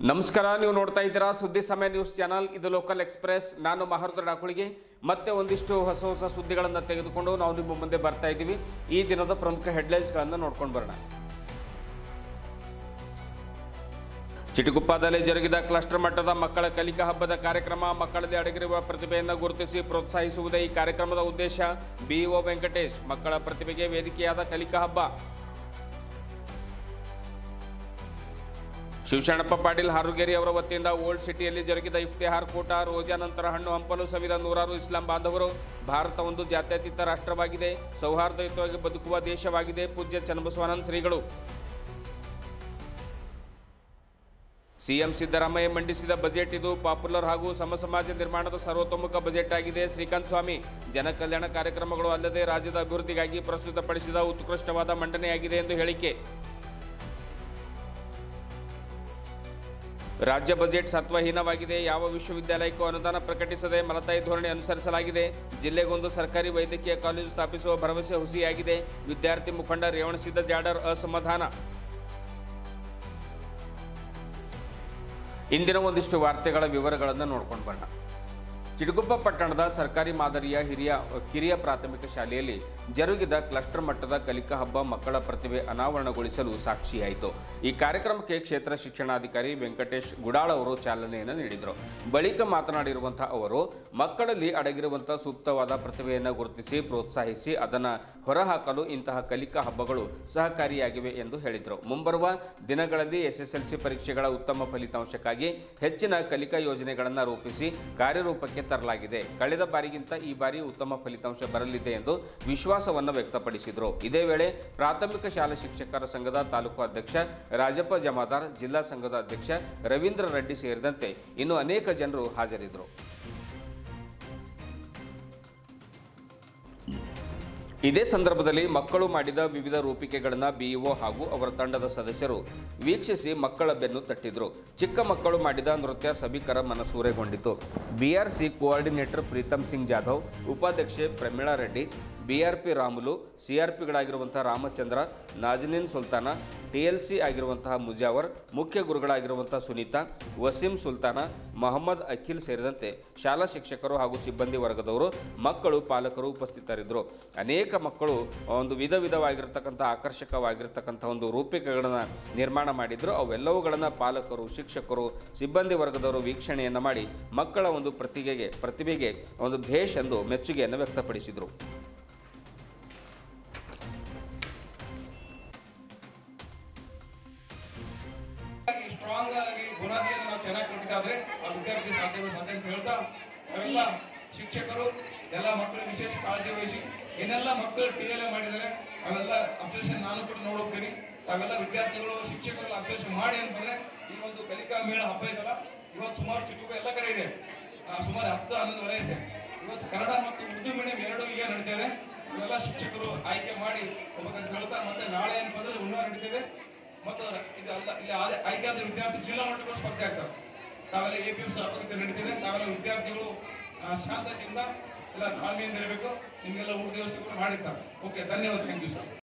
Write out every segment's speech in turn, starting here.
ನಮಸ್ಕಾರ. ನೀವು ನೋಡ್ತಾ ಇದ್ದೀರಾ ಸುದ್ದಿ ಸಮಯ ನ್ಯೂಸ್ ಚಾನಲ್. ಇದು ಲೋಕಲ್ ಎಕ್ಸ್ಪ್ರೆಸ್. ನಾನು ಮಹರ್ದ್ರ ಡಾಕುಳಿಗೆ ಮತ್ತೆ ಒಂದಿಷ್ಟು ಹೊಸ ಸುದ್ದಿಗಳನ್ನು ತೆಗೆದುಕೊಂಡು ನಾವು ನಿಮ್ಮ ಮುಂದೆ ಬರ್ತಾ ಇದ್ದೀವಿ. ಈ ದಿನದ ಪ್ರಮುಖ ಹೆಡ್ಲೈನ್ಸ್ಗಳನ್ನು ನೋಡ್ಕೊಂಡು ಬರೋಣ. ಚಿಟಗುಪ್ಪದಲ್ಲಿ ಜರುಗಿದ ಕ್ಲಸ್ಟರ್ ಮಟ್ಟದ ಮಕ್ಕಳ ಕಲಿಕಾ ಹಬ್ಬದ ಕಾರ್ಯಕ್ರಮ. ಮಕ್ಕಳಲ್ಲಿ ಅಡಗಿರುವ ಪ್ರತಿಭೆಯನ್ನು ಗುರುತಿಸಿ ಪ್ರೋತ್ಸಾಹಿಸುವುದೇ ಈ ಕಾರ್ಯಕ್ರಮದ ಉದ್ದೇಶ. ಬಿಇಒ ವೆಂಕಟೇಶ್. ಮಕ್ಕಳ ಪ್ರತಿಭೆಗೆ ವೇದಿಕೆಯಾದ ಕಲಿಕಾ ಹಬ್ಬ. ಶಿವಶರಣಪ್ಪ ಪಾಟೀಲ್ ಹಾರುಗೇರಿ ಅವರ ವತಿಯಿಂದ ಓಲ್ಡ್ ಸಿಟಿಯಲ್ಲಿ ಜರುಗಿದ ಇಫ್ತಿಹಾರ್ ಕೂಟ. ರೋಜಾ ನಂತರ ಹಣ್ಣು ಹಂಪಲು ಸವಿದ ನೂರಾರು ಇಸ್ಲಾಂ ಬಾಂಧವರು. ಭಾರತ ಒಂದು ಜಾತ್ಯತೀತ ರಾಷ್ಟ್ರವಾಗಿದೆ, ಸೌಹಾರ್ದಯುತವಾಗಿ ಬದುಕುವ ದೇಶವಾಗಿದೆ. ಪೂಜ್ಯ ಚನ್ನಬಸವಾನಂದ ಶ್ರೀಗಳು. ಸಿಎಂ ಸಿದ್ದರಾಮಯ್ಯ ಮಂಡಿಸಿದ ಬಜೆಟ್ ಇದು ಪಾಪ್ಯುಲರ್ ಹಾಗೂ ಸಮಸಮಾಜ ನಿರ್ಮಾಣದ ಸರ್ವತೋಮುಖ ಬಜೆಟ್ ಆಗಿದೆ. ಶ್ರೀಕಾಂತ್ ಸ್ವಾಮಿ. ಜನಕಲ್ಯಾಣ ಕಾರ್ಯಕ್ರಮಗಳು ಅಲ್ಲದೆ ರಾಜ್ಯದ ಅಭಿವೃದ್ಧಿಗಾಗಿ ಪ್ರಸ್ತುತಪಡಿಸಿದ ಉತ್ಕೃಷ್ಟವಾದ ಮಂಡನೆಯಾಗಿದೆ ಎಂದು ಹೇಳಿಕೆ. ರಾಜ್ಯ ಬಜೆಟ್ ಸತ್ವಹೀನವಾಗಿದೆ. ಯಾವ ವಿಶ್ವವಿದ್ಯಾಲಯಕ್ಕೂ ಅನುದಾನ ಪ್ರಕಟಿಸದೆ ಮಲತಾಯಿ ಧೋರಣೆ ಅನುಸರಿಸಲಾಗಿದೆ. ಜಿಲ್ಲೆಗೊಂದು ಸರ್ಕಾರಿ ವೈದ್ಯಕೀಯ ಕಾಲೇಜು ಸ್ಥಾಪಿಸುವ ಭರವಸೆ ಹುಸಿಯಾಗಿದೆ. ವಿದ್ಯಾರ್ಥಿ ಮುಖಂಡ ರೇವಣಸಿದ್ದ ಜಾಡರ್ ಅಸಮಾಧಾನ. ಇಂದಿನ ಒಂದಿಷ್ಟು ವಾರ್ತೆಗಳ ವಿವರಗಳನ್ನು ನೋಡ್ಕೊಂಡು ಬರೋಣ. ಚಿಟಗುಪ್ಪ ಪಟ್ಟಣದ ಸರ್ಕಾರಿ ಮಾದರಿಯ ಕಿರಿಯ ಪ್ರಾಥಮಿಕ ಶಾಲೆಯಲ್ಲಿ ಜರುಗಿದ ಕ್ಲಸ್ಟರ್ ಮಟ್ಟದ ಕಲಿಕಾ ಹಬ್ಬ ಮಕ್ಕಳ ಪ್ರತಿಭೆ ಅನಾವರಣಗೊಳಿಸಲು ಸಾಕ್ಷಿಯಾಯಿತು. ಈ ಕಾರ್ಯಕ್ರಮಕ್ಕೆ ಕ್ಷೇತ್ರ ಶಿಕ್ಷಣಾಧಿಕಾರಿ ವೆಂಕಟೇಶ್ ಗುಡಾಳ್ ಅವರು ಚಾಲನೆಯನ್ನು ನೀಡಿದರು. ಬಳಿಕ ಮಾತನಾಡಿರುವಂತಹ ಅವರು, ಮಕ್ಕಳಲ್ಲಿ ಅಡಗಿರುವಂತಹ ಸೂಕ್ತವಾದ ಪ್ರತಿಭೆಯನ್ನು ಗುರುತಿಸಿ ಪ್ರೋತ್ಸಾಹಿಸಿ ಅದನ್ನು ಹೊರಹಾಕಲು ಇಂತಹ ಕಲಿಕಾ ಹಬ್ಬಗಳು ಸಹಕಾರಿಯಾಗಿವೆ ಎಂದು ಹೇಳಿದರು. ಮುಂಬರುವ ದಿನಗಳಲ್ಲಿ ಎಸ್ಎಸ್ಎಲ್ಸಿ ಪರೀಕ್ಷೆಗಳ ಉತ್ತಮ ಫಲಿತಾಂಶಕ್ಕಾಗಿ ಹೆಚ್ಚಿನ ಕಲಿಕಾ ಯೋಜನೆಗಳನ್ನು ರೂಪಿಸಿ ಕಾರ್ಯರೂಪಕ್ಕೆ ತರಲಾಗಿದೆ. ಕಳೆದ ಬಾರಿಗಿಂತ ಈ ಬಾರಿ ಉತ್ತಮ ಫಲಿತಾಂಶ ಬರಲಿದೆ ಎಂದು ವಿಶ್ವಾಸವನ್ನು ವ್ಯಕ್ತಪಡಿಸಿದರು. ಇದೇ ವೇಳೆ ಪ್ರಾಥಮಿಕ ಶಾಲಾ ಶಿಕ್ಷಕರ ಸಂಘದ ತಾಲೂಕು ಅಧ್ಯಕ್ಷ ರಾಜಪ್ಪ ಜಮಾದಾರ್, ಜಿಲ್ಲಾ ಸಂಘದ ಅಧ್ಯಕ್ಷ ರವೀಂದ್ರ ರೆಡ್ಡಿ ಸೇರಿದಂತೆ ಇನ್ನು ಅನೇಕ ಜನರು ಹಾಜರಿದ್ದರು. ಇದೇ ಸಂದರ್ಭದಲ್ಲಿ ಮಕ್ಕಳು ಮಾಡಿದ ವಿವಿಧ ರೂಪಿಕೆಗಳನ್ನು ಬಿಇಒ ಹಾಗೂ ಅವರ ತಂಡದ ಸದಸ್ಯರು ವೀಕ್ಷಿಸಿ ಮಕ್ಕಳ ಬೆನ್ನು ತಟ್ಟಿದ್ರು. ಚಿಕ್ಕ ಮಕ್ಕಳು ಮಾಡಿದ ನೃತ್ಯ ಸಭಿಕರ ಮನಸೂರೆಗೊಂಡಿತು. ಬಿಆರ್ಸಿ ಕೋಆರ್ಡಿನೇಟರ್ ಪ್ರೀತಮ್ ಸಿಂಗ್ ಜಾಧವ್, ಉಪಾಧ್ಯಕ್ಷೆ ಪ್ರಮೀಳಾ ರೆಡ್ಡಿ, ಬಿಆರ್ಪಿ ರಾಮುಲು, ಸಿಆರ್ಪಿಗಳಾಗಿರುವಂತಹ ರಾಮಚಂದ್ರ, ನಾಜನೀನ್ ಸುಲ್ತಾನ, ಟಿಎಲ್ಸಿ ಆಗಿರುವಂತಹ ಮುಜಾವರ್, ಮುಖ್ಯ ಗುರುಗಳಾಗಿರುವಂತಹ ಸುನೀತಾ, ವಸೀಂ ಸುಲ್ತಾನ, ಮೊಹಮ್ಮದ್ ಅಖಿಲ್ ಸೇರಿದಂತೆ ಶಾಲಾ ಶಿಕ್ಷಕರು ಹಾಗೂ ಸಿಬ್ಬಂದಿ ವರ್ಗದವರು, ಮಕ್ಕಳು, ಪಾಲಕರು ಉಪಸ್ಥಿತರಿದ್ದರು. ಅನೇಕ ಮಕ್ಕಳು ಒಂದು ವಿಧವಾಗಿರ್ತಕ್ಕಂಥ ಆಕರ್ಷಕವಾಗಿರ್ತಕ್ಕಂಥ ಒಂದು ರೂಪಿಕೆಗಳನ್ನು ನಿರ್ಮಾಣ ಮಾಡಿದ್ರು. ಅವೆಲ್ಲವುಗಳನ್ನು ಪಾಲಕರು, ಶಿಕ್ಷಕರು, ಸಿಬ್ಬಂದಿ ವರ್ಗದವರು ವೀಕ್ಷಣೆಯನ್ನು ಮಾಡಿ ಮಕ್ಕಳ ಒಂದು ಪ್ರತಿಭೆಗೆ ಒಂದು ಭೇಷ್ ಎಂದು ಮೆಚ್ಚುಗೆಯನ್ನು ವ್ಯಕ್ತಪಡಿಸಿದರು. ಸ್ಟ್ರಾಂಗ್ ಆಗಿ ಗುಣಾದಿಯನ್ನು ನಾವು ಚೆನ್ನಾಗಿ ಕೊಟ್ಟಿದ್ದಾದ್ರೆ ಆ ವಿದ್ಯಾರ್ಥಿ ಸಾಧ್ಯ ಅಂತ ಹೇಳ್ತಾ ನಾವೆಲ್ಲ ಶಿಕ್ಷಕರು ಎಲ್ಲ ಮಕ್ಕಳು ವಿಶೇಷ ಕಾಳಜಿ ವಹಿಸಿ ಏನೆಲ್ಲ ಮಕ್ಕಳು ಟಿಎಲ್ಎ ಮಾಡಿದರೆ ಅವೆಲ್ಲ ಅಬ್ಸರ್ವೇಷನ್ ನಾನು ಕೂಡ ನೋಡೋಗ್ತೀನಿ. ತಾವೆಲ್ಲ ವಿದ್ಯಾರ್ಥಿಗಳು ಶಿಕ್ಷಕರೆಲ್ಲ ಅಬ್ಸರ್ವೇಷನ್ ಮಾಡಿ ಅಂತಂದ್ರೆ ಈ ಒಂದು ಕಲಿಕಾ ಮೇಳ ಹಬ್ಬ ಇದಲ್ಲ, ಇವತ್ತು ಸುಮಾರು ಚಿಟಗುಪ್ಪ ಎಲ್ಲ ಕಡೆ ಇದೆ, ಸುಮಾರು 10-11 ವರೆ ಇದೆ. ಇವತ್ತು ಕನ್ನಡ ಮತ್ತು ಉರ್ದು ಮೀಡಿಯಂ ಎರಡೂ ಈಗ ನಡೀತಿದೆ. ಇವೆಲ್ಲ ಶಿಕ್ಷಕರು ಆಯ್ಕೆ ಮಾಡಿ ಹೋಗ್ಬೇಕಂತ ಹೇಳ್ತಾ ಮತ್ತೆ ನಾಳೆ ಏನಂತಂದ್ರೆ ಹುನ್ನಾರ ನಡೀತಿದೆ. ಮತ್ತು ಇದೆಲ್ಲ ಇಲ್ಲಿ ಆಯ್ಕೆಯಾದ ವಿದ್ಯಾರ್ಥಿ ಜಿಲ್ಲಾ ಮಟ್ಟದ ಸ್ಪರ್ಧೆ ಆಗ್ತಾರೆ. ತಾವೆಲ್ಲ APM ಸಭಾಪತಿ ನಡೀತಿದೆ. ತಾವೆಲ್ಲ ವಿದ್ಯಾರ್ಥಿಗಳು ಶಾಂತತೆಯಿಂದ ಎಲ್ಲ ತಾಳ್ಮೆಯಿಂದ ಇರಬೇಕು. ನಿಮಗೆಲ್ಲ ಊಟ ವ್ಯವಸ್ಥೆ ಮಾಡಿರ್ತಾರೆ. ಓಕೆ, ಧನ್ಯವಾದ. Thank you sir.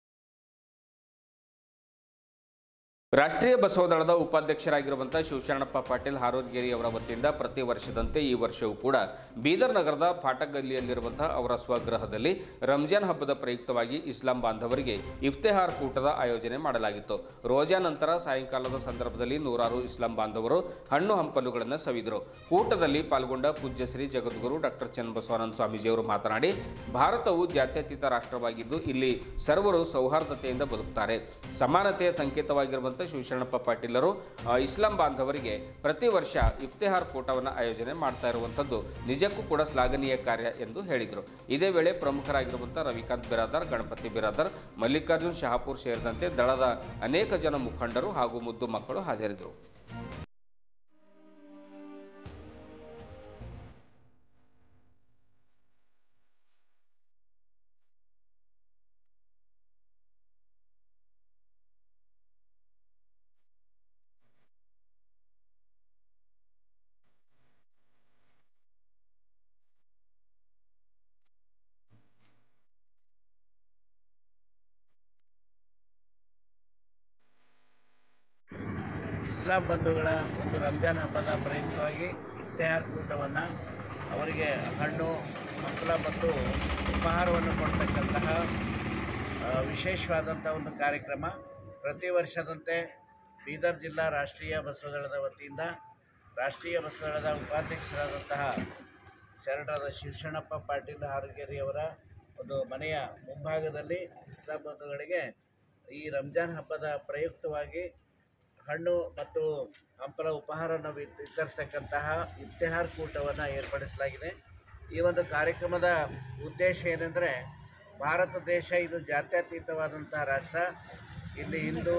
Rashtriya Basava ದಳದ ಉಪಾಧ್ಯಕ್ಷರಾಗಿರುವಂತಹ ಶಿವಶರಣಪ್ಪ ಪಾಟೀಲ್ ಹಾರೋದ್ಗೇರಿ ಅವರ ವತಿಯಿಂದ ಪ್ರತಿ ವರ್ಷದಂತೆ ಈ ವರ್ಷವೂ ಕೂಡ ಬೀದರ್ ನಗರದ ಫಾಟಗಲ್ಲಿಯಲ್ಲಿರುವಂತಹ ಅವರ ಸ್ವಗೃಹದಲ್ಲಿ ರಂಜಾನ್ ಹಬ್ಬದ ಪ್ರಯುಕ್ತವಾಗಿ ಇಸ್ಲಾಂ ಬಾಂಧವರಿಗೆ ಇಫ್ತಿಹಾರ್ ಕೂಟದ ಆಯೋಜನೆ ಮಾಡಲಾಗಿತ್ತು. ರೋಜಾ ನಂತರ ಸಾಯಂಕಾಲದ ಸಂದರ್ಭದಲ್ಲಿ ನೂರಾರು ಇಸ್ಲಾಂ ಬಾಂಧವರು ಹಣ್ಣು ಹಂಪಲುಗಳನ್ನು ಸವಿದರು. ಕೂಟದಲ್ಲಿ ಪಾಲ್ಗೊಂಡ ಪೂಜ್ಯ ಶ್ರೀ ಜಗದ್ಗುರು ಡಾಕ್ಟರ್ ಚನ್ನಬಸವಾನಂದ ಸ್ವಾಮೀಜಿಯವರು ಮಾತನಾಡಿ, ಭಾರತವು ಜಾತ್ಯತೀತ ರಾಷ್ಟ್ರವಾಗಿದ್ದು ಇಲ್ಲಿ ಸರ್ವರು ಸೌಹಾರ್ದತೆಯಿಂದ ಬದುಕುತ್ತಾರೆ. ಸಮಾನತೆಯ ಸಂಕೇತವಾಗಿರುವಂತಹ ಶಿವಶರಣಪ್ಪ ಪಾಟೀಲರು ಇಸ್ಲಾಂ ಬಾಂಧವರಿಗೆ ಪ್ರತಿ ವರ್ಷ ಇಫ್ತಿಹಾರ್ ಕೂಟವನ್ನು ಆಯೋಜನೆ ಮಾಡ್ತಾ ಇರುವಂಥದ್ದು ನಿಜಕ್ಕೂ ಕೂಡ ಶ್ಲಾಘನೀಯ ಕಾರ್ಯ ಎಂದು ಹೇಳಿದರು. ಇದೇ ವೇಳೆ ಪ್ರಮುಖರಾಗಿರುವಂಥ ರವಿಕಾಂತ್ ಬಿರಾದರ್, ಗಣಪತಿ ಬಿರಾದರ್, ಮಲ್ಲಿಕಾರ್ಜುನ್ ಶಹಾಪುರ್ ಸೇರಿದಂತೆ ದಳದ ಅನೇಕ ಜನ ಮುಖಂಡರು ಹಾಗೂ ಮುದ್ದು ಮಕ್ಕಳು ಹಾಜರಿದ್ದರು. ಇಸ್ಲಾಂ ಬಂಧುಗಳ ಒಂದು ರಂಜಾನ್ ಹಬ್ಬದ ಪ್ರಯುಕ್ತವಾಗಿ ಇಫ್ತಿಹಾರ್ ಕೂಟವನ್ನು ಅವರಿಗೆ ಹಣ್ಣು ಹಂಪಲ ಮತ್ತು ಉಪಹಾರವನ್ನು ಕೊಡ್ತಕ್ಕಂತಹ ವಿಶೇಷವಾದಂಥ ಒಂದು ಕಾರ್ಯಕ್ರಮ. ಪ್ರತಿ ವರ್ಷದಂತೆ ಬೀದರ್ ಜಿಲ್ಲಾ ರಾಷ್ಟ್ರೀಯ ಬಸವದಳದ ವತಿಯಿಂದ ರಾಷ್ಟ್ರೀಯ ಬಸವದಳದ ಉಪಾಧ್ಯಕ್ಷರಾದಂತಹ ಶರಣರಾದ ಶಿವಶರಣಪ್ಪ ಪಾಟೀಲ್ ಹಾರೋಗೇರಿಯವರ ಒಂದು ಮನೆಯ ಮುಂಭಾಗದಲ್ಲಿ ಇಸ್ಲಾಂ ಬಂಧುಗಳಿಗೆ ಈ ರಂಜಾನ್ ಹಬ್ಬದ ಪ್ರಯುಕ್ತವಾಗಿ ಹಣ್ಣು ಮತ್ತು ಹಂಪಲ ಉಪಹಾರವನ್ನು ವಿತರಿಸ್ತಕ್ಕಂತಹ ಇಫ್ತಿಹಾರ್ ಕೂಟವನ್ನು ಏರ್ಪಡಿಸಲಾಗಿದೆ. ಈ ಒಂದು ಕಾರ್ಯಕ್ರಮದ ಉದ್ದೇಶ ಏನೆಂದರೆ, ಭಾರತ ದೇಶ ಇದು ಜಾತ್ಯತೀತವಾದಂತಹ ರಾಷ್ಟ್ರ. ಇಲ್ಲಿ ಹಿಂದೂ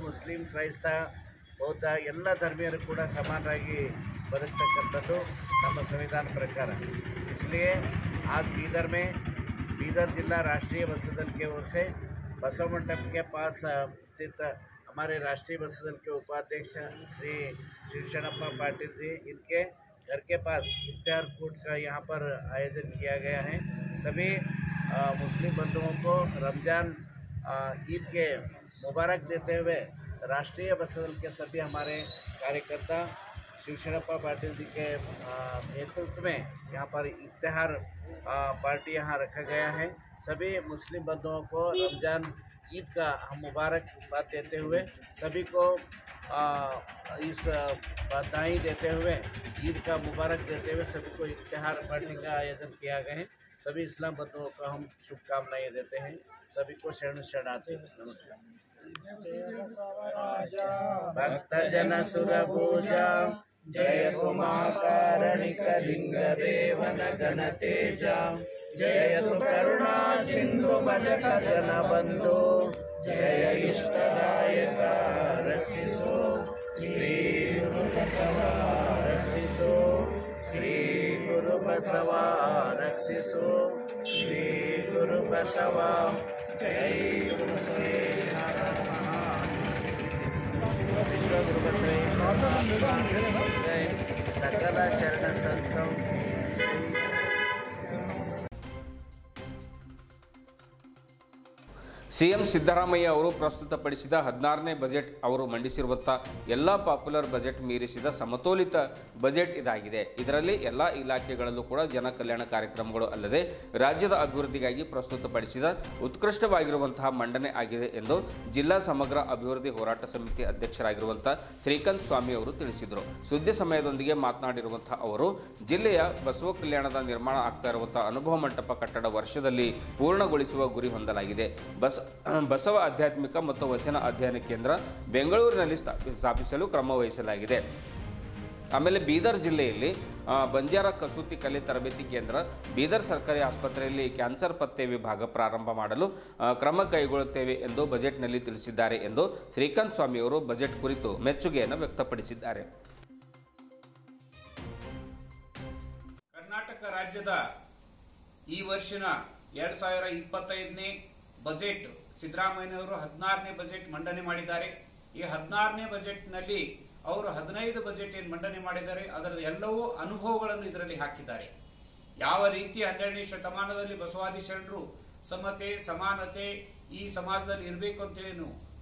ಮುಸ್ಲಿಂ ಕ್ರೈಸ್ತ ಬೌದ್ಧ ಎಲ್ಲ ಧರ್ಮೀಯರು ಕೂಡ ಸಮಾನರಾಗಿ ಬದುಕ್ತಕ್ಕಂಥದ್ದು ನಮ್ಮ संविधान प्रकार. इसलिए आज बीदर जिला राष्ट्रीय बसव दल के ओर से बसव मंडप के पास स्थित हमारे राष्ट्रीय बसव दल के उपाध्यक्ष श्री शिवशरणप्पा पाटिल जी, इनके घर के पास इफ्तिहार कूट का यहाँ पर आयोजन किया गया है. सभी मुस्लिम बंधुओं को रमज़ान ईद के मुबारक देते हुए राष्ट्रीय बसव दल के सभी हमारे कार्यकर्ता शिवशरणप्पा पाटिल जी के नेतृत्व में यहाँ पर इफ्तिहार पार्टी यहाँ रखा गया है. सभी मुस्लिम बंधुओं को रमज़ान ईद का हम मुबारकबाद देते हुए सभी को इस बधाई देते हुए ईद का मुबारक देते हुए सभी को इफ्तिहार पार्टी का आयोजन किया गया है. सभी इस्लाम बंधुओं को हम शुभकामनाएं देते हैं. सभी को शरणार्थी नमस्कार. भक्त जन सुरभुजा जयतु महाकारणिकलिंगदेवन गणतेजा जयतु करुणा सिंधु भजक जन बंधु जय इष्टदायक रक्षिसो श्री गुरु बसवा रक्षिसो श्री गुरु बसवा रक्षिसो श्री गुरु बसवा जय गुरु विश्व गुरु बसवेश्वर सकल शरण संतों ಸಿಎಂ ಸಿದ್ದರಾಮಯ್ಯ ಅವರು ಪ್ರಸ್ತುತಪಡಿಸಿದ 16ನೇ ಬಜೆಟ್ ಅವರು ಮಂಡಿಸಿರುವಂಥ ಎಲ್ಲ ಪಾಪ್ಯುಲರ್ ಬಜೆಟ್ ಮೀರಿಸಿದ ಸಮತೋಲಿತ ಬಜೆಟ್ ಇದಾಗಿದೆ. ಇದರಲ್ಲಿ ಎಲ್ಲ ಇಲಾಖೆಗಳಲ್ಲೂ ಕೂಡ ಜನ ಕಲ್ಯಾಣ ಕಾರ್ಯಕ್ರಮಗಳು ಅಲ್ಲದೆ ರಾಜ್ಯದ ಅಭಿವೃದ್ಧಿಗಾಗಿ ಪ್ರಸ್ತುತಪಡಿಸಿದ ಉತ್ಕೃಷ್ಟವಾಗಿರುವಂತಹ ಮಂಡನೆ ಆಗಿದೆ ಎಂದು ಜಿಲ್ಲಾ ಸಮಗ್ರ ಅಭಿವೃದ್ಧಿ ಹೋರಾಟ ಸಮಿತಿ ಅಧ್ಯಕ್ಷರಾಗಿರುವಂಥ ಶ್ರೀಕಾಂತ್ ಸ್ವಾಮಿ ಅವರು ತಿಳಿಸಿದರು. ಸುದ್ದಿ ಸಮಯದೊಂದಿಗೆ ಮಾತನಾಡಿರುವಂಥ ಅವರು ಜಿಲ್ಲೆಯ ಬಸವ ಕಲ್ಯಾಣದ ನಿರ್ಮಾಣ ಆಗ್ತಾ ಇರುವಂಥ ಅನುಭವ ಮಂಟಪ ಕಟ್ಟಡ ವರ್ಷದಲ್ಲಿ ಪೂರ್ಣಗೊಳಿಸುವ ಗುರಿ ಹೊಂದಲಾಗಿದೆ. ಬಸವ ಆಧ್ಯಾತ್ಮಿಕ ಮತ್ತು ವಚನ ಅಧ್ಯಯನ ಕೇಂದ್ರ ಬೆಂಗಳೂರಿನಲ್ಲಿ ಸ್ಥಾಪಿಸಲು ಕ್ರಮ ವಹಿಸಲಾಗಿದೆ. ಆಮೇಲೆ ಬೀದರ್ ಜಿಲ್ಲೆಯಲ್ಲಿ ಬಂಜಾರ ಕಸೂತಿ ಕಲೆ ತರಬೇತಿ ಕೇಂದ್ರ, ಬೀದರ್ ಸರ್ಕಾರಿ ಆಸ್ಪತ್ರೆಯಲ್ಲಿ ಕ್ಯಾನ್ಸರ್ ಪತ್ತೆ ವಿಭಾಗ ಪ್ರಾರಂಭ ಮಾಡಲು ಕ್ರಮ ಕೈಗೊಳ್ಳುತ್ತೇವೆ ಎಂದು ಬಜೆಟ್ನಲ್ಲಿ ತಿಳಿಸಿದ್ದಾರೆ ಎಂದು ಶ್ರೀಕಾಂತ್ ಸ್ವಾಮಿ ಅವರು ಬಜೆಟ್ ಕುರಿತು ಮೆಚ್ಚುಗೆಯನ್ನು ವ್ಯಕ್ತಪಡಿಸಿದ್ದಾರೆ. ಕರ್ನಾಟಕ ರಾಜ್ಯದ ಈ ವರ್ಷದ 2025ನೇ ಬಜೆಟ್ ಸಿದ್ದರಾಮಯ್ಯನವರು 16ನೇ ಬಜೆಟ್ ಮಂಡನೆ ಮಾಡಿದ್ದಾರೆ. ಈ 16ನೇ ಬಜೆಟ್ನಲ್ಲಿ ಅವರು 15 ಬಜೆಟ್ ಏನು ಮಂಡನೆ ಮಾಡಿದ್ದಾರೆ ಅದರ ಎಲ್ಲವೂ ಅನುಭವಗಳನ್ನು ಇದರಲ್ಲಿ ಹಾಕಿದ್ದಾರೆ. ಯಾವ ರೀತಿ 12ನೇ ಶತಮಾನದಲ್ಲಿ ಬಸವಾದಿ ಶರಣರು ಸಮತೆ ಸಮಾನತೆ ಈ ಸಮಾಜದಲ್ಲಿ ಇರಬೇಕು ಅಂತೇಳಿ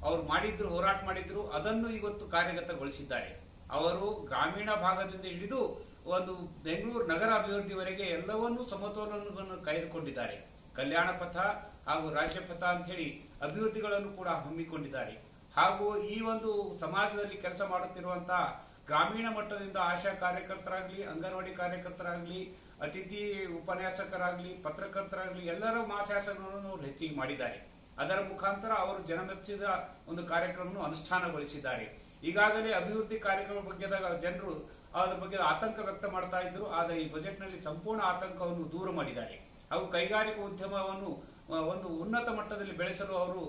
ಅವರು ಮಾಡಿದ್ರು, ಹೋರಾಟ ಮಾಡಿದ್ರು, ಅದನ್ನು ಇವತ್ತು ಕಾರ್ಯಗತಗೊಳಿಸಿದ್ದಾರೆ. ಅವರು ಗ್ರಾಮೀಣ ಭಾಗದಿಂದ ಹಿಡಿದು ಒಂದು ಬೆಂಗಳೂರು ನಗರ ಅಭಿವೃದ್ಧಿವರೆಗೆ ಎಲ್ಲವನ್ನೂ ಸಮತೋಲನವನ್ನು ಕಾಯ್ದುಕೊಂಡಿದ್ದಾರೆ. ಕಲ್ಯಾಣ ಪಥ ಹಾಗೂ ರಾಜ್ಯ ಪಥ ಅಂತ ಹೇಳಿ ಅಭಿವೃದ್ಧಿಗಳನ್ನು ಕೂಡ ಹಮ್ಮಿಕೊಂಡಿದ್ದಾರೆ. ಹಾಗೂ ಈ ಒಂದು ಸಮಾಜದಲ್ಲಿ ಕೆಲಸ ಮಾಡುತ್ತಿರುವಂತಹ ಗ್ರಾಮೀಣ ಮಟ್ಟದಿಂದ ಆಶಾ ಕಾರ್ಯಕರ್ತರಾಗ್ಲಿ, ಅಂಗನವಾಡಿ ಕಾರ್ಯಕರ್ತರಾಗ್ಲಿ, ಅತಿಥಿ ಉಪನ್ಯಾಸಕರಾಗ್ಲಿ, ಪತ್ರಕರ್ತರಾಗ್ಲಿ ಎಲ್ಲರ ಮಾಸಾಸನವನ್ನು ಅವರು ಹೆಚ್ಚಿಗೆ ಮಾಡಿದ್ದಾರೆ. ಅದರ ಮುಖಾಂತರ ಅವರು ಜನಮೆಚ್ಚಿದ ಒಂದು ಕಾರ್ಯಕ್ರಮವನ್ನು ಅನುಷ್ಠಾನಗೊಳಿಸಿದ್ದಾರೆ. ಈಗಾಗಲೇ ಅಭಿವೃದ್ಧಿ ಕಾರ್ಯಕ್ರಮ ಬಗ್ಗೆ ಜನರು ಅದರ ಬಗ್ಗೆ ಆತಂಕ ವ್ಯಕ್ತ ಮಾಡ್ತಾ ಇದ್ರು. ಆದರೆ ಈ ಬಜೆಟ್ನಲ್ಲಿ ಸಂಪೂರ್ಣ ಆತಂಕವನ್ನು ದೂರ ಮಾಡಿದ್ದಾರೆ. ಹಾಗೂ ಕೈಗಾರಿಕಾ ಉದ್ಯಮವನ್ನು ಒಂದು ಉನ್ನತ ಮಟ್ಟದಲ್ಲಿ ಬೆಳೆಸಲು ಅವರು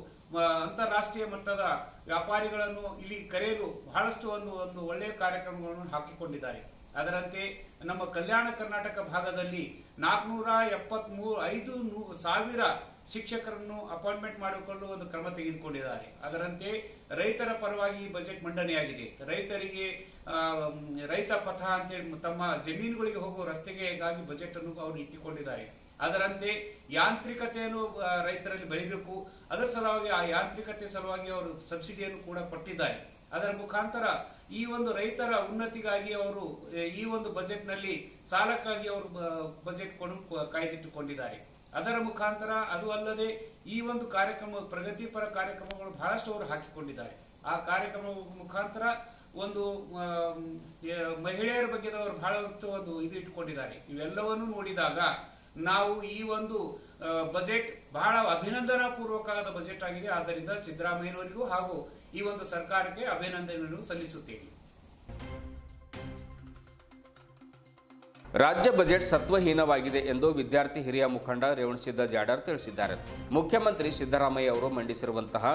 ಅಂತಾರಾಷ್ಟ್ರೀಯ ಮಟ್ಟದ ವ್ಯಾಪಾರಿಗಳನ್ನು ಇಲ್ಲಿ ಕರೆಯಲು ಬಹಳಷ್ಟು ಒಂದು ಒಳ್ಳೆಯ ಕಾರ್ಯಕ್ರಮಗಳನ್ನು ಹಾಕಿಕೊಂಡಿದ್ದಾರೆ. ಅದರಂತೆ ನಮ್ಮ ಕಲ್ಯಾಣ ಕರ್ನಾಟಕ ಭಾಗದಲ್ಲಿ 475,000 ಶಿಕ್ಷಕರನ್ನು ಅಪಾಯಿಂಟ್ಮೆಂಟ್ ಮಾಡಿಕೊಳ್ಳಲು ಒಂದು ಕ್ರಮ ತೆಗೆದುಕೊಂಡಿದ್ದಾರೆ. ಅದರಂತೆ ರೈತರ ಪರವಾಗಿ ಈ ಬಜೆಟ್ ಮಂಡನೆಯಾಗಿದೆ. ರೈತರಿಗೆ ರೈತ ಪಥ ಅಂತೇಳಿ ತಮ್ಮ ಜಮೀನುಗಳಿಗೆ ಹೋಗುವ ರಸ್ತೆಗಾಗಿ ಬಜೆಟ್ ಅನ್ನು ಅವರು ಇಟ್ಟುಕೊಂಡಿದ್ದಾರೆ. ಅದರಂತೆ ಯಾಂತ್ರಿಕತೆಯನ್ನು ರೈತರಲ್ಲಿ ಬೆಳಿಬೇಕು, ಅದರ ಸಲುವಾಗಿ ಆ ಯಾಂತ್ರಿಕತೆ ಸಲುವಾಗಿ ಅವರು ಸಬ್ಸಿಡಿಯನ್ನು ಕೂಡ ಕೊಟ್ಟಿದ್ದಾರೆ. ಅದರ ಮುಖಾಂತರ ಈ ಒಂದು ರೈತರ ಉನ್ನತಿಗಾಗಿ ಅವರು ಈ ಒಂದು ಬಜೆಟ್ನಲ್ಲಿ ಸಾಲಕ್ಕಾಗಿ ಅವರು ಬಜೆಟ್ ಕಾಯ್ದಿಟ್ಟುಕೊಂಡಿದ್ದಾರೆ. ಅದರ ಮುಖಾಂತರ ಅದು ಅಲ್ಲದೆ ಈ ಒಂದು ಕಾರ್ಯಕ್ರಮ ಪ್ರಗತಿಪರ ಕಾರ್ಯಕ್ರಮಗಳು ಬಹಳಷ್ಟು ಅವರು ಹಾಕಿಕೊಂಡಿದ್ದಾರೆ. ಆ ಕಾರ್ಯಕ್ರಮ ಮುಖಾಂತರ ಒಂದು ಮಹಿಳೆಯರ ಬಗ್ಗೆ ಅವರು ಬಹಳಷ್ಟು ಒಂದು ಇದು ಇಟ್ಟುಕೊಂಡಿದ್ದಾರೆ. ಇವೆಲ್ಲವನ್ನು ನೋಡಿದಾಗ ನಾವು ಈ ಒಂದು ಬಜೆಟ್ ಬಹಳ ಅಭಿನಂದನಾ ಪೂರ್ವಕವಾದ ಬಜೆಟ್ ಆಗಿದೆ. ಆದ್ದರಿಂದ ಸಿದ್ದರಾಮಯ್ಯನವರಿಗೂ ಹಾಗೂ ಈ ಒಂದು ಸರ್ಕಾರಕ್ಕೆ ಅಭಿನಂದನೆಯನ್ನು ಸಲ್ಲಿಸುತ್ತೇನೆ. ರಾಜ್ಯ ಬಜೆಟ್ ಸತ್ವಹೀನವಾಗಿದೆ ಎಂದು ವಿದ್ಯಾರ್ಥಿ ಹಿರಿಯ ಮುಖಂಡ ರೇವಣಸಿದ್ದ ಜಾಡರ್ ತಿಳಿಸಿದ್ದಾರೆ. ಮುಖ್ಯಮಂತ್ರಿ ಸಿದ್ದರಾಮಯ್ಯ ಅವರು ಮಂಡಿಸಿರುವಂತಹ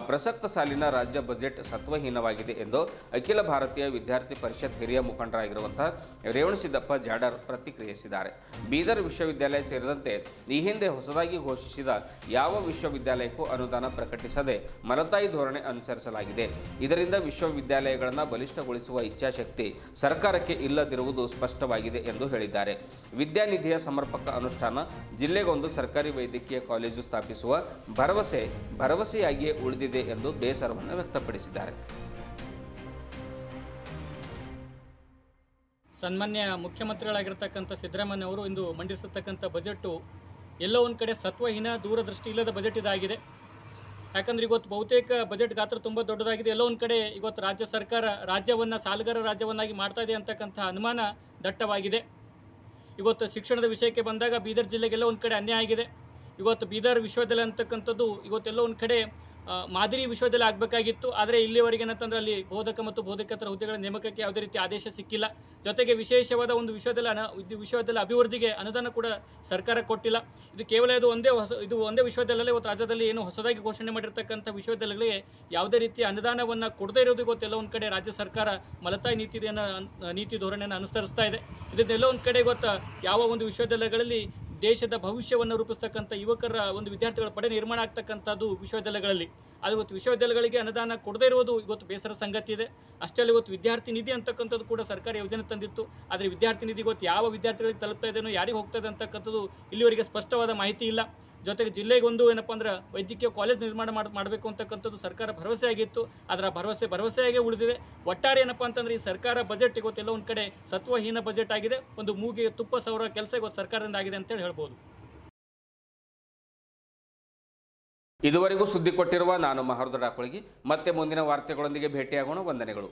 ಪ್ರಸಕ್ತ ಸಾಲಿನ ರಾಜ್ಯ ಬಜೆಟ್ ಸತ್ವಹೀನವಾಗಿದೆ ಎಂದು ಅಖಿಲ ಭಾರತೀಯ ವಿದ್ಯಾರ್ಥಿ ಪರಿಷತ್ ಹಿರಿಯ ಮುಖಂಡರಾಗಿರುವಂತಹ ರೇವಣಸಿದ್ದಪ್ಪ ಜಾಡರ್ ಪ್ರತಿಕ್ರಿಯಿಸಿದ್ದಾರೆ. ಬೀದರ್ ವಿಶ್ವವಿದ್ಯಾಲಯ ಸೇರಿದಂತೆ ಈ ಹಿಂದೆ ಹೊಸದಾಗಿ ಘೋಷಿಸಿದ ಯಾವ ವಿಶ್ವವಿದ್ಯಾಲಯಕ್ಕೂ ಅನುದಾನ ಪ್ರಕಟಿಸದೆ ಮಲತಾಯಿ ಧೋರಣೆ ಅನುಸರಿಸಲಾಗಿದೆ. ಇದರಿಂದ ವಿಶ್ವವಿದ್ಯಾಲಯಗಳನ್ನು ಬಲಿಷ್ಠಗೊಳಿಸುವ ಇಚ್ಛಾಶಕ್ತಿ ಸರ್ಕಾರಕ್ಕೆ ಇಲ್ಲದಿರುವುದು ಸ್ಪಷ್ಟವಾಗಿದೆ ಎಂದು ಹೇಳಿದ್ದಾರೆ. ವಿದ್ಯಾನಿಧಿಯ ಸಮರ್ಪಕ ಅನುಷ್ಠಾನ, ಜಿಲ್ಲೆಗೊಂದು ಸರ್ಕಾರಿ ವೈದ್ಯಕೀಯ ಕಾಲೇಜು ಸ್ಥಾಪಿಸುವ ಭರವಸೆಯಾಗಿಯೇ ಉಳಿದಿದೆ ಎಂದು ಬೇಸರವನ್ನು ವ್ಯಕ್ತಪಡಿಸಿದ್ದಾರೆ. ಸನ್ಮಾನ್ಯ ಮುಖ್ಯಮಂತ್ರಿಗಳಾಗಿರ್ತಕ್ಕಂಥ ಸಿದ್ದರಾಮಯ್ಯ ಅವರು ಇಂದು ಮಂಡಿಸಿರ್ತಕ್ಕಂಥ ಬಜೆಟು ಎಲ್ಲೋ ಒಂದು ಕಡೆ ಸತ್ವಹೀನ, ದೂರದೃಷ್ಟಿ ಇಲ್ಲದ ಬಜೆಟ್ ಇದಾಗಿದೆ. ಯಾಕಂದರೆ ಇವತ್ತು ಬಹುತೇಕ ಬಜೆಟ್ ಗಾತ್ರ ತುಂಬ ದೊಡ್ಡದಾಗಿದೆ. ಎಲ್ಲೋ ಒಂದು ಕಡೆ ಇವತ್ತು ರಾಜ್ಯ ಸರ್ಕಾರ ರಾಜ್ಯವನ್ನು ಸಾಲಗಾರ ರಾಜ್ಯವನ್ನಾಗಿ ಮಾಡ್ತಾ ಇದೆ ಅಂತಕ್ಕಂಥ ಅನುಮಾನ ದಟ್ಟವಾಗಿದೆ. ಇವತ್ತು ಶಿಕ್ಷಣದ ವಿಷಯಕ್ಕೆ ಬಂದಾಗ ಬೀದರ್ ಜಿಲ್ಲೆಗೆಲ್ಲ ಒಂದು ಕಡೆ ಅನ್ಯಾಯ ಆಗಿದೆ. ಇವತ್ತು ಬೀದರ್ ವಿಶ್ವವಿದ್ಯಾಲಯ ಅಂತಕ್ಕಂಥದ್ದು ಇವತ್ತೆಲ್ಲೋ ಒಂದು ಕಡೆ ಮಾದರಿ ವಿಶ್ವವಿದ್ಯಾಲಯ ಆಗಬೇಕಾಗಿತ್ತು. ಆದರೆ ಇಲ್ಲಿವರೆಗೆ ಏನಂತಂದ್ರೆ ಅಲ್ಲಿ ಬೋಧಕ ಮತ್ತು ಬೋಧಕೇತರ ಹುದ್ದೆಗಳ ನೇಮಕಕ್ಕೆ ಯಾವುದೇ ರೀತಿ ಆದೇಶ ಸಿಕ್ಕಿಲ್ಲ. ಜೊತೆಗೆ ವಿಶೇಷವಾದ ಒಂದು ವಿಶ್ವವಿದ್ಯಾಲಯ ಅಭಿವೃದ್ಧಿಗೆ ಅನುದಾನ ಕೂಡ ಸರ್ಕಾರ ಕೊಟ್ಟಿಲ್ಲ. ಇದು ಕೇವಲ ಇದು ಒಂದೇ ವಿಶ್ವವಿದ್ಯಾಲಯ. ಇವತ್ತು ರಾಜ್ಯದಲ್ಲಿ ಏನು ಹೊಸದಾಗಿ ಘೋಷಣೆ ಮಾಡಿರ್ತಕ್ಕಂಥ ವಿಶ್ವವಿದ್ಯಾಲಯಗಳಿಗೆ ಯಾವುದೇ ರೀತಿಯ ಅನುದಾನವನ್ನು ಕೊಡದೇ ಇರೋದು ಇವತ್ತೆಲ್ಲ ಒಂದು ಕಡೆ ರಾಜ್ಯ ಸರ್ಕಾರ ಮಲತಾಯಿ ನೀತಿ ಧೋರಣೆಯನ್ನು ಅನುಸರಿಸ್ತಾ ಇದೆ. ಇದನ್ನೆಲ್ಲ ಒಂದು ಕಡೆ ಇವತ್ತು ಯಾವ ಒಂದು ವಿಶ್ವವಿದ್ಯಾಲಯಗಳಲ್ಲಿ ದೇಶದ ಭವಿಷ್ಯವನ್ನು ರೂಪಿಸ್ತಕ್ಕಂಥ ಯುವಕರ ಒಂದು ವಿದ್ಯಾರ್ಥಿಗಳ ಪಡೆ ನಿರ್ಮಾಣ ಆಗ್ತಕ್ಕಂಥದ್ದು ವಿಶ್ವವಿದ್ಯಾಲಯಗಳಲ್ಲಿ. ಆದರೆ ಇವತ್ತು ವಿಶ್ವವಿದ್ಯಾಲಯಗಳಿಗೆ ಅನುದಾನ ಕೊಡದೇ ಇರುವುದು ಇವತ್ತು ಬೇಸರ ಸಂಗತಿ ಇದೆ. ಅಷ್ಟೇ ಅಲ್ಲ, ಇವತ್ತು ವಿದ್ಯಾರ್ಥಿ ನಿಧಿ ಅಂತಕ್ಕಂಥದ್ದು ಕೂಡ ಸರ್ಕಾರ ಯೋಜನೆ ತಂದಿತ್ತು. ಆದರೆ ವಿದ್ಯಾರ್ಥಿ ನಿಧಿ ಇವತ್ತು ಯಾವ ವಿದ್ಯಾರ್ಥಿಗಳಿಗೆ ತಲುಪ್ತಾ ಇದೆಯೋ, ಯಾರಿಗೆ ಹೋಗ್ತಾ ಇದೆ ಅಂತಕ್ಕಂಥದ್ದು ಇಲ್ಲಿವರೆಗೆ ಸ್ಪಷ್ಟವಾದ ಮಾಹಿತಿ ಇಲ್ಲ. ಜೊತೆಗೆ ಜಿಲ್ಲೆಗೊಂದು ಏನಪ್ಪ ಅಂದ್ರೆ ವೈದ್ಯಕೀಯ ಕಾಲೇಜ್ ನಿರ್ಮಾಣ ಮಾಡಬೇಕು ಅಂತಕ್ಕಂಥದ್ದು ಸರ್ಕಾರ ಭರವಸೆ ಆಗಿತ್ತು. ಅದರ ಭರವಸೆಯಾಗೇ ಉಳಿದಿದೆ. ಒಟ್ಟಾರೆ ಏನಪ್ಪ ಅಂತಂದ್ರೆ ಈ ಸರ್ಕಾರ ಬಜೆಟ್ ಇವತ್ತೆಲ್ಲ ಒಂದು ಕಡೆ ಸತ್ವಹೀನ ಬಜೆಟ್ ಆಗಿದೆ. ಒಂದು ಮೂಗಿಗೆ ತುಪ್ಪ ಸವರ ಕೆಲಸ ಇವತ್ತು ಸರ್ಕಾರದಿಂದ ಆಗಿದೆ ಅಂತೇಳಿ ಹೇಳ್ಬೋದು. ಇದುವರೆಗೂ ಸುದ್ದಿ ಕೊಟ್ಟಿರುವ ನಾನು ಮಹರ್ದ ಡಾಕೊಳಗಿ. ಮತ್ತೆ ಮುಂದಿನ ವಾರ್ತೆಗಳೊಂದಿಗೆ ಭೇಟಿಯಾಗೋಣ. ವಂದನೆಗಳು.